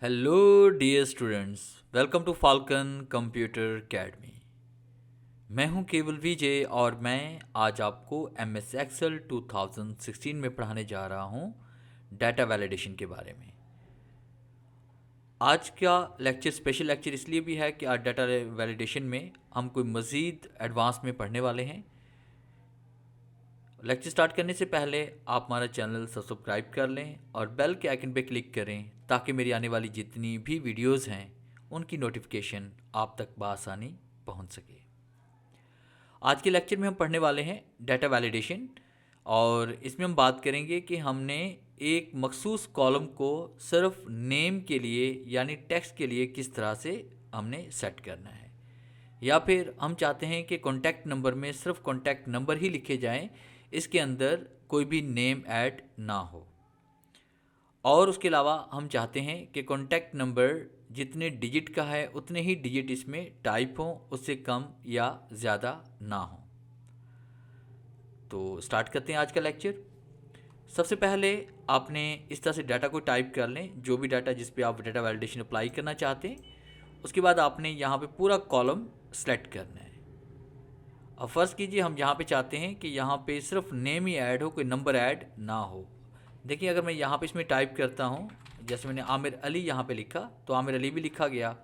Hello dear students, welcome to falcon computer academy. मैं हूं केवल विजय और मैं आज आपको एम एस एक्सेल 2016 में पढ़ाने जा रहा हूं डाटा वैलिडेशन के बारे में। आज का लेक्चर स्पेशल लेक्चर इसलिए भी है कि आज डाटा वैलिडेशन में हम कोई मज़ीद एडवांस में पढ़ने वाले हैं। लेक्चर स्टार्ट करने से पहले आप हमारा चैनल सब्सक्राइब कर लें और बेल के आइकन पर क्लिक करें ताकि मेरी आने वाली जितनी भी वीडियोस हैं उनकी नोटिफिकेशन आप तक बआसानी पहुंच सके। आज के लेक्चर में हम पढ़ने वाले हैं डाटा वैलिडेशन और इसमें हम बात करेंगे कि हमने एक मखसूस कॉलम को सिर्फ नेम के लिए यानी टेक्स्ट के लिए किस तरह से हमने सेट करना है, या फिर हम चाहते हैं कि कॉन्टैक्ट नंबर में सिर्फ कॉन्टैक्ट नंबर ही लिखे जाएं, इसके अंदर कोई भी नेम ऐड ना हो। और उसके अलावा हम चाहते हैं कि कॉन्टैक्ट नंबर जितने डिजिट का है उतने ही डिजिट इसमें टाइप हों, उससे कम या ज़्यादा ना हो। तो स्टार्ट करते हैं आज का लेक्चर। सबसे पहले आपने इस तरह से डाटा को टाइप कर लें, जो भी डाटा जिस पे आप डाटा वैलिडेशन अप्लाई करना चाहते हैं। उसके बाद आपने यहाँ पे पूरा कॉलम सेलेक्ट करना है। अब फ़र्ज़ कीजिए हम यहाँ पे चाहते हैं कि यहाँ पे सिर्फ नेम ही ऐड हो, कोई नंबर ऐड ना हो। देखिए अगर मैं यहाँ पे इसमें टाइप करता हूँ, जैसे मैंने आमिर अली यहाँ पे लिखा तो आमिर अली भी लिखा गया।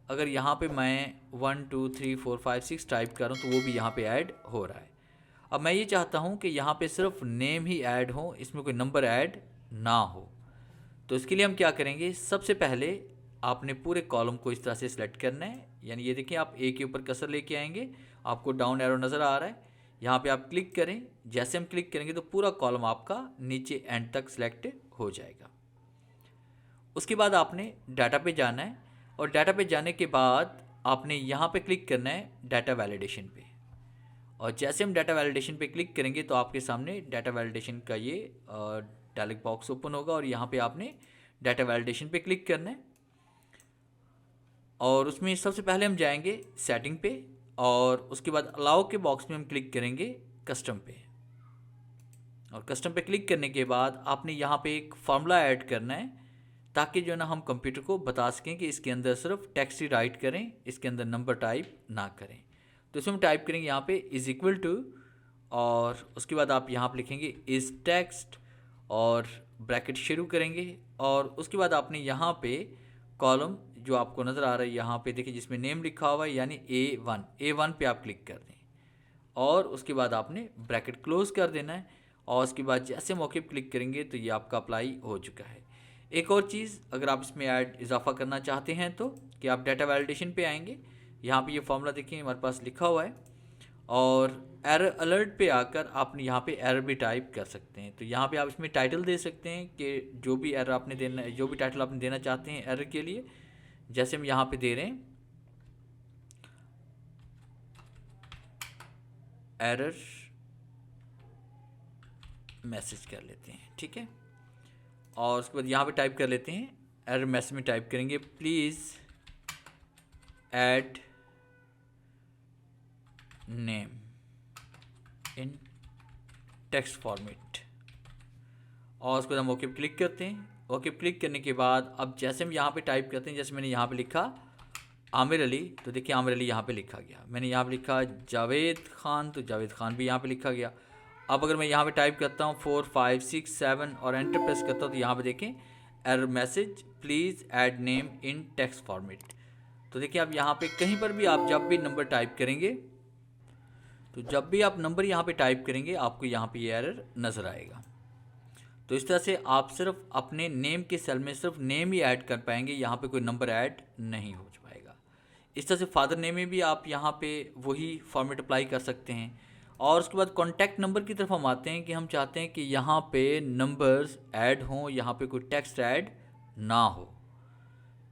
अगर यहाँ पे मैं 1 2 3 4 5 6 टाइप करूँ तो वो भी यहाँ पे ऐड हो रहा है। अब मैं ये चाहता हूँ कि यहाँ पे सिर्फ नेम ही ऐड हो, इसमें कोई नंबर ऐड ना हो। तो इसके लिए हम क्या करेंगे, सबसे पहले आपने पूरे कॉलम को इस तरह से सिलेक्ट करना है। यानी ये देखिए आप ए के ऊपर कसर लेके आएंगे, आपको डाउन एरो नज़र आ रहा है, यहाँ पे आप क्लिक करें। जैसे हम क्लिक करेंगे तो पूरा कॉलम आपका नीचे एंड तक सिलेक्ट हो जाएगा। उसके बाद आपने डाटा पे जाना है और डाटा पे जाने के बाद आपने यहाँ पे क्लिक करना है डाटा वैलिडेशन पे। और जैसे हम डाटा वैलिडेशन पे क्लिक करेंगे तो आपके सामने डाटा वैलिडेशन का ये डायलॉग बॉक्स ओपन होगा और यहाँ पे आपने डाटा वैलिडेशन पे क्लिक करना है। और उसमें सबसे पहले हम जाएंगे सेटिंग पे और उसके बाद अलाउ के बॉक्स में हम क्लिक करेंगे कस्टम पे। और कस्टम पे क्लिक करने के बाद आपने यहाँ पे एक फार्मूला ऐड करना है ताकि जो है ना हम कंप्यूटर को बता सकें कि इसके अंदर सिर्फ टेक्स्ट ही राइट करें, इसके अंदर नंबर टाइप ना करें। तो इसमें हम टाइप करेंगे यहाँ पे इज़ इक्वल टू और उसके बाद आप यहाँ पे लिखेंगे इज़ टेक्स्ट और ब्रैकेट शुरू करेंगे। और उसके बाद आपने यहाँ पे कॉलम जो आपको नज़र आ रहा है यहाँ पे देखिए जिसमें नेम लिखा हुआ है यानी A1 पे आप क्लिक कर दें और उसके बाद आपने ब्रैकेट क्लोज कर देना है। और उसके बाद जैसे मौके पर क्लिक करेंगे तो ये आपका अप्लाई हो चुका है। एक और चीज़ अगर आप इसमें ऐड इजाफा करना चाहते हैं तो कि आप डाटा वैलिडेशन पे आएंगे, यहाँ पे ये फॉर्मूला देखिए हमारे पास लिखा हुआ है और एरर अलर्ट पे आकर आपने यहाँ पे एरर भी टाइप कर सकते हैं। तो यहाँ पे आप इसमें टाइटल दे सकते हैं कि जो भी एरर आपने देना, जो भी टाइटल आपने देना चाहते हैं एरर के लिए, जैसे हम यहाँ पे दे रहे हैं एरर मैसेज कर लेते हैं, ठीक है। और उसके बाद यहाँ पे टाइप कर लेते हैं एरर मैसेज में टाइप करेंगे please add name in text format. और उसके बाद हम ओके पे क्लिक करते हैं। ओके पे क्लिक करने के बाद अब जैसे हम यहाँ पे टाइप करते हैं, जैसे मैंने यहाँ पे लिखा आमिर अली तो देखिए आमिर अली यहाँ पे लिखा गया। मैंने यहाँ पे लिखा जावेद खान तो जावेद खान भी यहाँ पे लिखा गया। अब अगर मैं यहाँ पे टाइप करता हूँ 4 5 6 7 और एंटर प्रेस करता हूँ तो यहाँ पे देखें error message please add name in text format. तो देखिए अब यहाँ पे कहीं पर भी आप जब भी नंबर टाइप करेंगे तो जब भी आप नंबर यहाँ पे टाइप करेंगे आपको यहाँ पे ये एरर नज़र आएगा। तो इस तरह से आप सिर्फ अपने नेम के सेल में सिर्फ नेम ही ऐड कर पाएंगे, यहाँ पे कोई नंबर ऐड नहीं हो पाएगा। इस तरह से फादर नेम में भी आप यहाँ पे वही फॉर्मेट अप्लाई कर सकते हैं। और उसके बाद कॉन्टैक्ट नंबर की तरफ हम आते हैं कि हम चाहते हैं कि यहाँ पे नंबर्स ऐड हों, यहाँ पे कोई टेक्स्ट ऐड ना हो।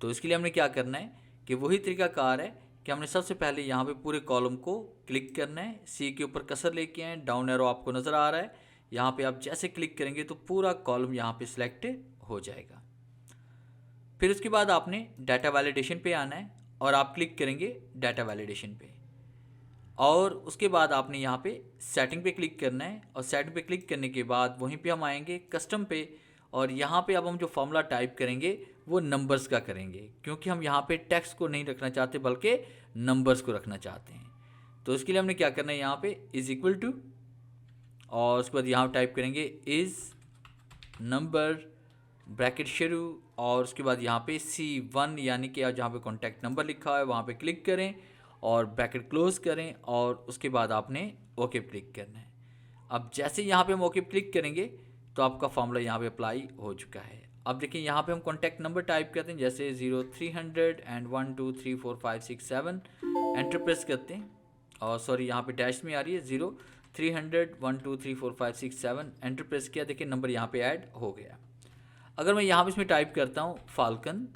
तो इसके लिए हमने क्या करना है कि वही तरीकाकार है कि हमने सबसे पहले यहाँ पे पूरे कॉलम को क्लिक करना है, सी के ऊपर कसर लेके आए, डाउन एरो आपको नज़र आ रहा है, यहाँ पे आप जैसे क्लिक करेंगे तो पूरा कॉलम यहाँ पे सिलेक्ट हो जाएगा। फिर उसके बाद आपने डाटा वैलिडेशन पे आना है और आप क्लिक करेंगे डाटा वैलिडेशन पे। और उसके बाद आपने यहाँ पे सेटिंग पे क्लिक करना है और सेटिंग पे क्लिक करने के बाद वहीं पे हम आएंगे कस्टम पे और यहाँ पे अब हम जो फॉर्मूला टाइप करेंगे वो नंबर्स का करेंगे, क्योंकि हम यहाँ पे टेक्स्ट को नहीं रखना चाहते बल्कि नंबर्स को रखना चाहते हैं। तो इसके लिए हमने क्या करना है, यहाँ पे इज इक्वल टू, और उसके बाद यहाँ टाइप करेंगे इज़ नंबर ब्रैकेट शुरू, और उसके बाद यहाँ पे C1 यानी कि जहाँ पे कॉन्टैक्ट नंबर लिखा है वहाँ पे क्लिक करें और ब्रैकेट क्लोज करें, और उसके बाद आपने ओके पे क्लिक करना है। अब जैसे यहाँ पे हम ओके पे क्लिक करेंगे तो आपका फॉर्मूला यहाँ पे अप्लाई हो चुका है। अब देखिए यहाँ पे हम कॉन्टैक्ट नंबर टाइप करते हैं, जैसे 0300 and 1 2 3 4 5 6 7, एंटर प्रेस करते हैं, और सॉरी यहाँ पे डैश में आ रही है 0300 1 2 3 4 5 6 7, एंटर प्रेस किया, देखिए नंबर यहाँ पे ऐड हो गया। अगर मैं यहाँ पे इसमें टाइप करता हूँ फाल्कन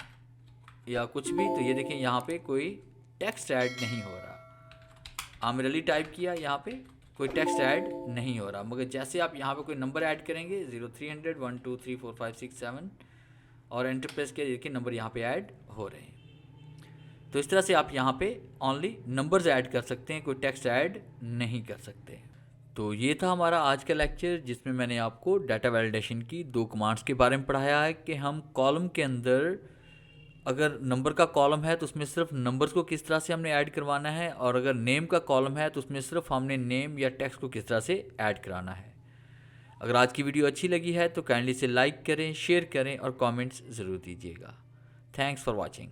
या कुछ भी, तो ये देखें यहाँ पे कोई टेक्स्ट ऐड नहीं हो रहा। आमिर अली टाइप किया, यहाँ पे कोई टेक्स्ट ऐड नहीं हो रहा, मगर जैसे आप यहाँ पे कोई नंबर ऐड करेंगे 0300 1 2 3 4 5 6 7 और एंटर प्रेस किया, देखिए नंबर यहाँ पे ऐड हो रहे हैं। तो इस तरह से आप यहाँ पे ओनली नंबर्स ऐड कर सकते हैं, कोई टेक्स्ट ऐड नहीं कर सकते। तो ये था हमारा आज का लेक्चर, जिसमें मैंने आपको डाटा वैलिडेशन की 2 कमांड्स के बारे में पढ़ाया है कि हम कॉलम के अंदर अगर नंबर का कॉलम है तो उसमें सिर्फ नंबर्स को किस तरह से हमने ऐड करवाना है, और अगर नेम का कॉलम है तो उसमें सिर्फ हमने नेम या टेक्स्ट को किस तरह से ऐड कराना है। अगर आज की वीडियो अच्छी लगी है तो काइंडली इसे लाइक करें, शेयर करें और कमेंट्स ज़रूर दीजिएगा। Thanks for watching.